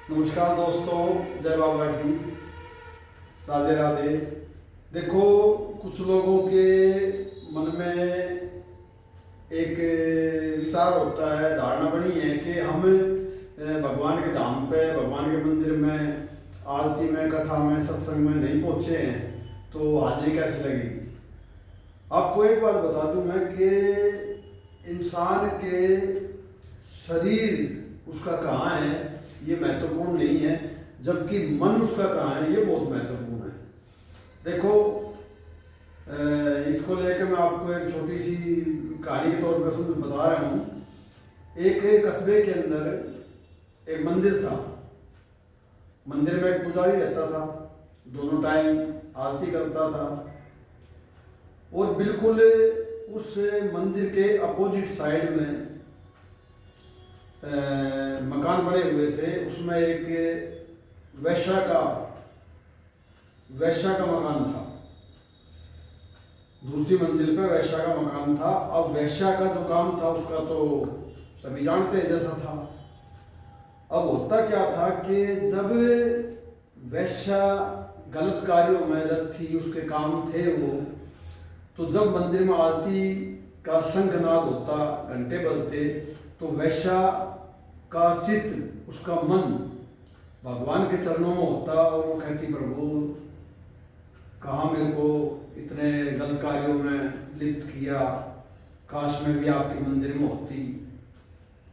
नमस्कार दोस्तों, जय बाबा की, राधे राधे। देखो, कुछ लोगों के मन में एक विचार होता है, धारणा बनी है कि हम भगवान के धाम पे, भगवान के मंदिर में, आरती में, कथा में, सत्संग में नहीं पहुंचे हैं तो हाजिरी कैसे लगेगी। आपको एक बात बता दूं मैं कि इंसान के शरीर उसका कहाँ है ये महत्वपूर्ण नहीं है, जबकि मन उसका कहाँ है ये बहुत महत्वपूर्ण है। देखो, इसको लेकर मैं आपको एक छोटी सी कहानी के तौर पर बता रहा हूँ। एक कस्बे के अंदर एक मंदिर था। मंदिर में एक पुजारी रहता था, दोनों टाइम आरती करता था, और बिल्कुल उस मंदिर के अपोजिट साइड में मकान बने हुए थे। उसमें एक वैश्या का मकान था। दूसरी मंजिल पे वैश्या का मकान था। अब वैश्या का जो काम था उसका तो सभी जानते हैं जैसा था। अब होता क्या था कि जब वैश्या गलत कार्यों में रत थी, उसके काम थे वो, तो जब मंदिर में आरती का शंखनाद होता, घंटे बजते, तो वैश्या का चित्त, उसका मन भगवान के चरणों में होता और वो कहती, प्रभु कहाँ मेरे को इतने गलत कार्यों में लिप्त किया, काश में भी आपके मंदिर में होती,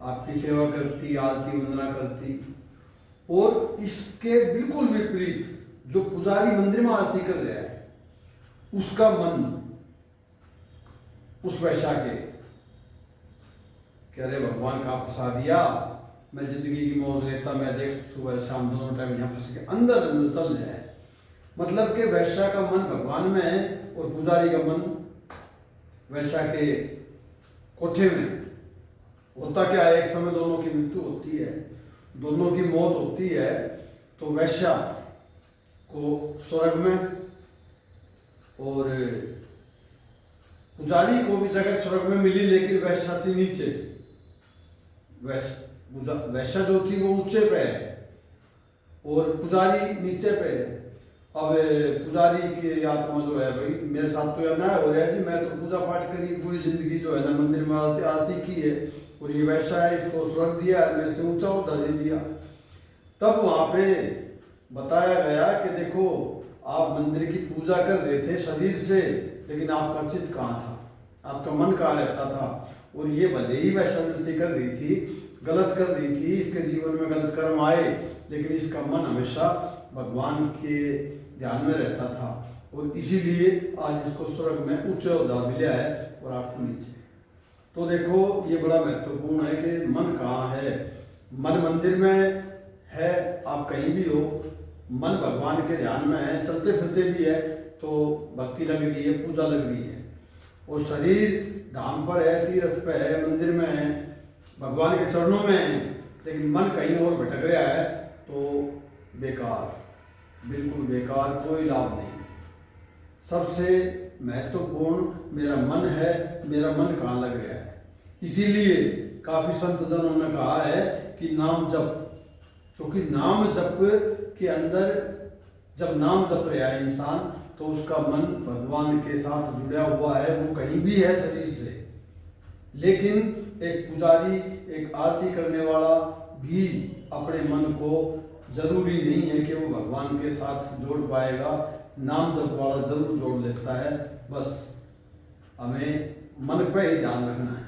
आपकी सेवा करती, आरती वंदना करती। और इसके बिल्कुल विपरीत जो पुजारी मंदिर में आरती कर रहा है, उसका मन उस वैश्या के कह रहे, भगवान का फंसा दिया, मैं जिंदगी की मौज लेता, मैं देख सुबह शाम दोनों टाइम यहाँ फंस के अंदर चल जाए। मतलब कि वैश्या का मन भगवान में है और पुजारी का मन वैश्या के कोठे में। होता क्या है, एक समय दोनों की मृत्यु होती है, दोनों की मौत होती है। तो वैश्या को स्वर्ग में और पुजारी को भी जगह स्वर्ग में मिली, लेकिन वैश्या से नीचे। वैश्या जो थी वो ऊंचे पे है और पुजारी नीचे पे है। अब पुजारी की आत्मा जो है, भाई मेरे साथ तो यह न्याय हो रहा है जी, मैं तो पूजा पाठ करी पूरी जिंदगी जो है ना, मंदिर में आरती की है, और ये वैश्या है, इसको स्वर्ग दिया है, मेरे से ऊंचा उठा दे दिया। तब वहां पे बताया गया कि देखो, आप मंदिर की पूजा कर रहे थे शरीर से, लेकिन आपका चित्त कहाँ था, आपका मन कहाँ रहता था। और ये भले ही वैश्यावृत्ति कर रही थी, गलत कर रही थी, इसके जीवन में गलत कर्म आए, लेकिन इसका मन हमेशा भगवान के ध्यान में रहता था, और इसीलिए आज इसको स्वर्ग में ऊंचे ओहदा मिला है और आपको नीचे। तो देखो, ये बड़ा महत्वपूर्ण है कि मन कहाँ है। मन मंदिर में है, आप कहीं भी हो, मन भगवान के ध्यान में है, चलते फिरते भी है तो भक्ति लग रही है, पूजा लग रही है। और शरीर धाम पर है, तीर्थ पे है, मंदिर में है, भगवान के चरणों में है, लेकिन मन कहीं और भटक रहा है तो बेकार, बिल्कुल बेकार, कोई लाभ नहीं। सबसे महत्वपूर्ण मेरा मन है, मेरा मन कहाँ लग रहा है। इसीलिए काफी संत जनों ने कहा है कि नाम जप, क्योंकि नाम जप के अंदर जब नाम जप रहा है इंसान, तो उसका मन भगवान के साथ जुड़ा हुआ है, वो कहीं भी है शरीर से। लेकिन एक पुजारी, एक आरती करने वाला भी अपने मन को जरूरी नहीं है कि वो भगवान के साथ जोड़ पाएगा, नाम जप वाला जरूर जोड़ लेता है। बस हमें मन पे ही ध्यान रखना है।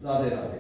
राधे राधे।